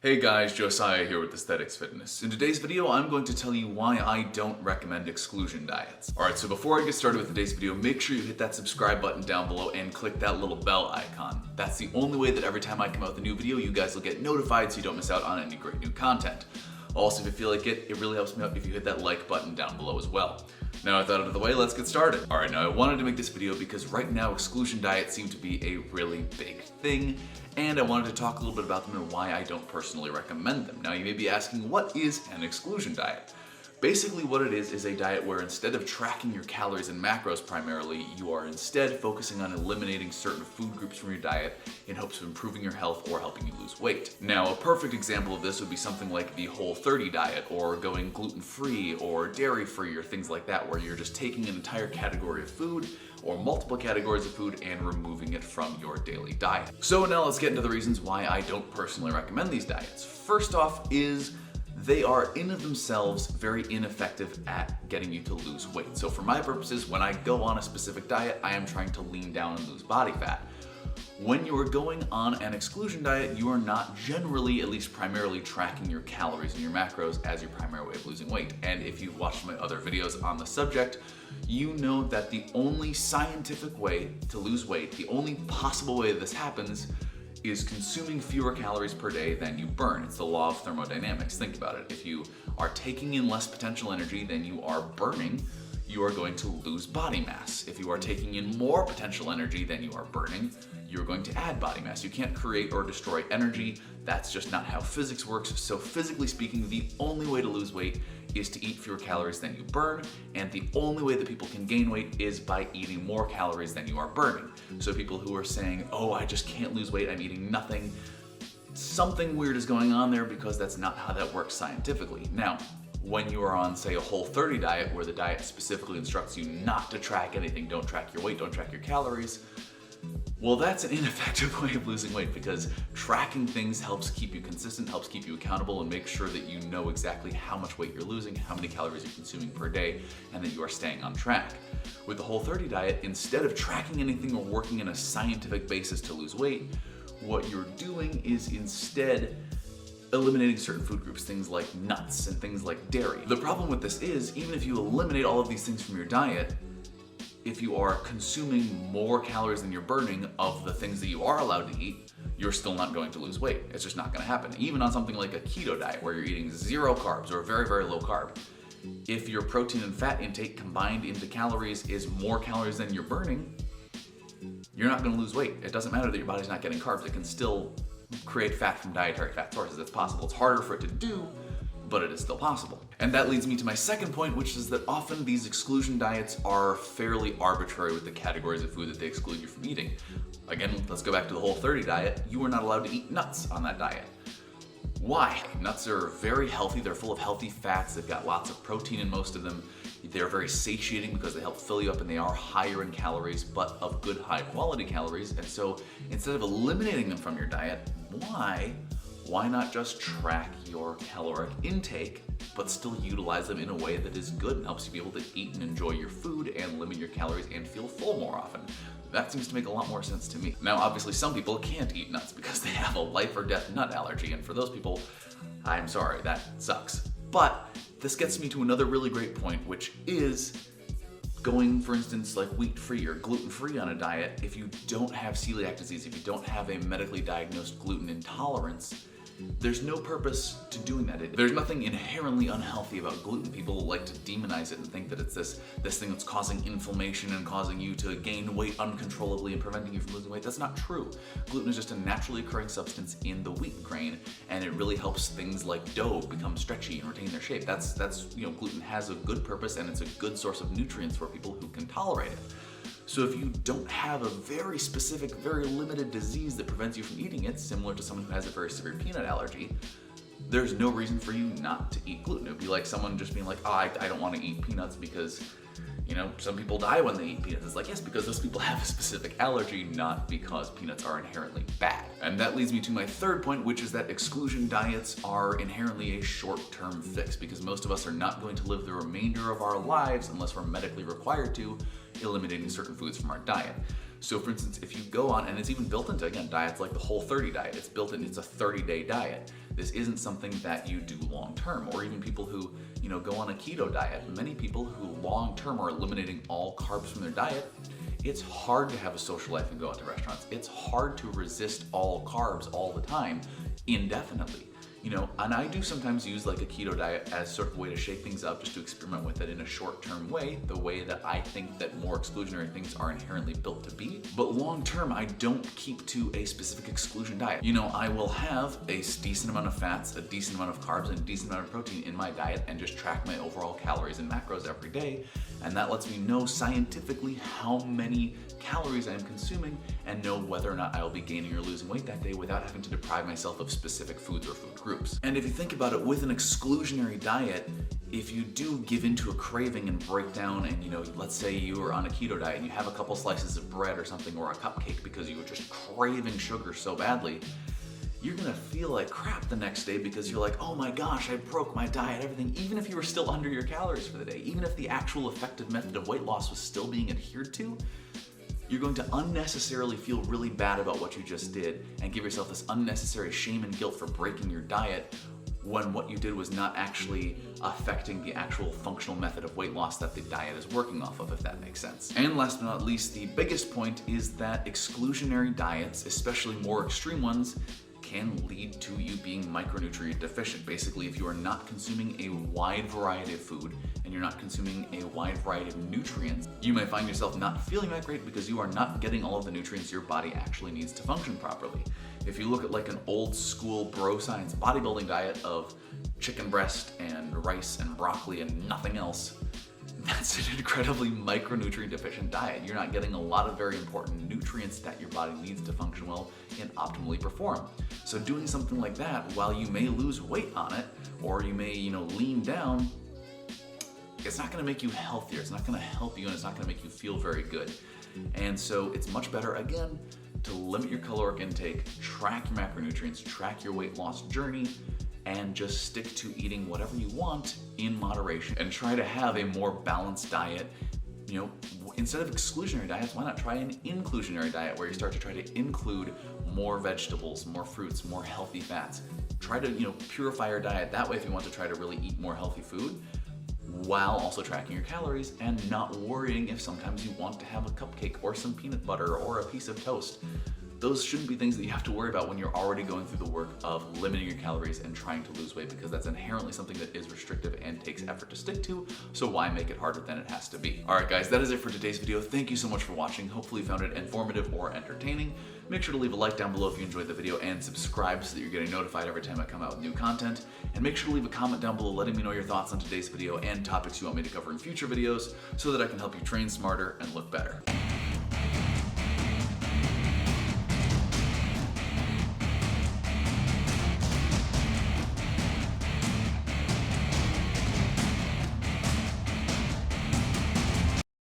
Hey guys, Josiah here with Aesthetyx Fitness. In today's video, I'm going to tell you why I don't recommend exclusion diets. Alright, so before I get started with today's video, make sure you hit that subscribe button down below and click that little bell icon. That's the only way that every time I come out with a new video, you guys will get notified so you don't miss out on any great new content. Also, if you feel like it really helps me out if you hit that like button down below as well. Now with that out of the way, let's get started. Alright, now I wanted to make this video because right now exclusion diets seem to be a really big thing, and I wanted to talk a little bit about them and why I don't personally recommend them. Now you may be asking, what is an exclusion diet? Basically what it is a diet where instead of tracking your calories and macros primarily, you are instead focusing on eliminating certain food groups from your diet in hopes of improving your health or helping you lose weight. Now a perfect example of this would be something like the Whole30 diet, or going gluten-free or dairy-free or things like that, where you're just taking an entire category of food or multiple categories of food and removing it from your daily diet. So now let's get into the reasons why I don't personally recommend these diets. First off is they are in of themselves very ineffective at getting you to lose weight. So for my purposes, when I go on a specific diet, I am trying to lean down and lose body fat. When you are going on an exclusion diet, you are not generally, at least primarily, tracking your calories and your macros as your primary way of losing weight. And if you've watched my other videos on the subject, you know that the only scientific way to lose weight, the only possible way that this happens, is consuming fewer calories per day than you burn. It's the law of thermodynamics. Think about it. If you are taking in less potential energy than you are burning, you are going to lose body mass. If you are taking in more potential energy than you are burning, you're going to add body mass. You can't create or destroy energy. That's just not how physics works. So physically speaking, the only way to lose weight is to eat fewer calories than you burn, and the only way that people can gain weight is by eating more calories than you are burning. So people who are saying, oh, I just can't lose weight, I'm eating nothing, something weird is going on there, because that's not how that works scientifically. Now, when you are on, say, a Whole30 diet, where the diet specifically instructs you not to track anything, don't track your weight, don't track your calories, well, that's an ineffective way of losing weight, because tracking things helps keep you consistent, helps keep you accountable, and make sure that you know exactly how much weight you're losing, how many calories you're consuming per day, and that you are staying on track. With the Whole30 diet, instead of tracking anything or working in a scientific basis to lose weight, what you're doing is instead eliminating certain food groups, things like nuts and things like dairy. The problem with this is, even if you eliminate all of these things from your diet, if you are consuming more calories than you're burning of the things that you are allowed to eat, you're still not going to lose weight. It's just not going to happen. Even on something like a keto diet, where you're eating zero carbs or very, very low carb, if your protein and fat intake combined into calories is more calories than you're burning, you're not going to lose weight. It doesn't matter that your body's not getting carbs. It can still create fat from dietary fat sources. It's possible. It's harder for it to do, but it is still possible. And that leads me to my second point, which is that often these exclusion diets are fairly arbitrary with the categories of food that they exclude you from eating. Again, let's go back to the Whole30 diet. You are not allowed to eat nuts on that diet. Why? Nuts are very healthy. They're full of healthy fats. They've got lots of protein in most of them. They're very satiating because they help fill you up, and they are higher in calories, but of good high quality calories. And so instead of eliminating them from your diet, why not just track your caloric intake, but still utilize them in a way that is good and helps you be able to eat and enjoy your food and limit your calories and feel full more often? That seems to make a lot more sense to me. Now, obviously, some people can't eat nuts because they have a life or death nut allergy, and for those people, I'm sorry, that sucks. But this gets me to another really great point, which is going, for instance, like wheat-free or gluten-free on a diet. If you don't have celiac disease, if you don't have a medically diagnosed gluten intolerance, there's no purpose to doing that. There's nothing inherently unhealthy about gluten. People like to demonize it and think that it's this thing that's causing inflammation and causing you to gain weight uncontrollably and preventing you from losing weight. That's not true. Gluten is just a naturally occurring substance in the wheat grain, and it really helps things like dough become stretchy and retain their shape. That's gluten has a good purpose, and it's a good source of nutrients for people who can tolerate it. So if you don't have a very specific, very limited disease that prevents you from eating it, similar to someone who has a very severe peanut allergy, there's no reason for you not to eat gluten. It would be like someone just being like, oh, I don't want to eat peanuts because, some people die when they eat peanuts. It's like, yes, because those people have a specific allergy, not because peanuts are inherently bad. And that leads me to my third point, which is that exclusion diets are inherently a short-term fix, because most of us are not going to live the remainder of our lives, unless we're medically required to, eliminating certain foods from our diet. So for instance, if you go on, and it's even built into, again, diets like the Whole30 diet, it's built in, it's a 30-day diet. This isn't something that you do long term, or even people who, go on a keto diet. Many people who long term are eliminating all carbs from their diet, it's hard to have a social life and go out to restaurants. It's hard to resist all carbs all the time indefinitely. And I do sometimes use like a keto diet as sort of a way to shake things up, just to experiment with it in a short-term way, the way that I think that more exclusionary things are inherently built to be. But long-term, I don't keep to a specific exclusion diet. I will have a decent amount of fats, a decent amount of carbs, and a decent amount of protein in my diet and just track my overall calories and macros every day. And that lets me know scientifically how many calories I am consuming and know whether or not I will be gaining or losing weight that day without having to deprive myself of specific foods or food groups. And if you think about it, with an exclusionary diet, if you do give into a craving and break down and, let's say you are on a keto diet and you have a couple slices of bread or something, or a cupcake because you were just craving sugar so badly, you're gonna feel like crap the next day because you're like, oh my gosh, I broke my diet, everything, even if you were still under your calories for the day, even if the actual effective method of weight loss was still being adhered to, you're going to unnecessarily feel really bad about what you just did and give yourself this unnecessary shame and guilt for breaking your diet when what you did was not actually affecting the actual functional method of weight loss that the diet is working off of, if that makes sense. And last but not least, the biggest point is that exclusionary diets, especially more extreme ones, can lead to you being micronutrient deficient. Basically, if you are not consuming a wide variety of food and you're not consuming a wide variety of nutrients, you may find yourself not feeling that great because you are not getting all of the nutrients your body actually needs to function properly. If you look at like an old school bro science bodybuilding diet of chicken breast and rice and broccoli and nothing else, that's an incredibly micronutrient deficient diet. You're not getting a lot of very important nutrients that your body needs to function well and optimally perform. So doing something like that, while you may lose weight on it, or you may, lean down, it's not gonna make you healthier, it's not gonna help you, and it's not gonna make you feel very good. And so it's much better, again, to limit your caloric intake, track your macronutrients, track your weight loss journey, and just stick to eating whatever you want in moderation and try to have a more balanced diet. Instead of exclusionary diets, why not try an inclusionary diet where you start to try to include more vegetables, more fruits, more healthy fats. Try to, purify your diet that way if you want to try to really eat more healthy food, while also tracking your calories and not worrying if sometimes you want to have a cupcake or some peanut butter or a piece of toast. Those shouldn't be things that you have to worry about when you're already going through the work of limiting your calories and trying to lose weight, because that's inherently something that is restrictive and takes effort to stick to, so why make it harder than it has to be? Alright guys, that is it for today's video. Thank you so much for watching. Hopefully you found it informative or entertaining. Make sure to leave a like down below if you enjoyed the video and subscribe so that you're getting notified every time I come out with new content. And make sure to leave a comment down below letting me know your thoughts on today's video and topics you want me to cover in future videos so that I can help you train smarter and look better.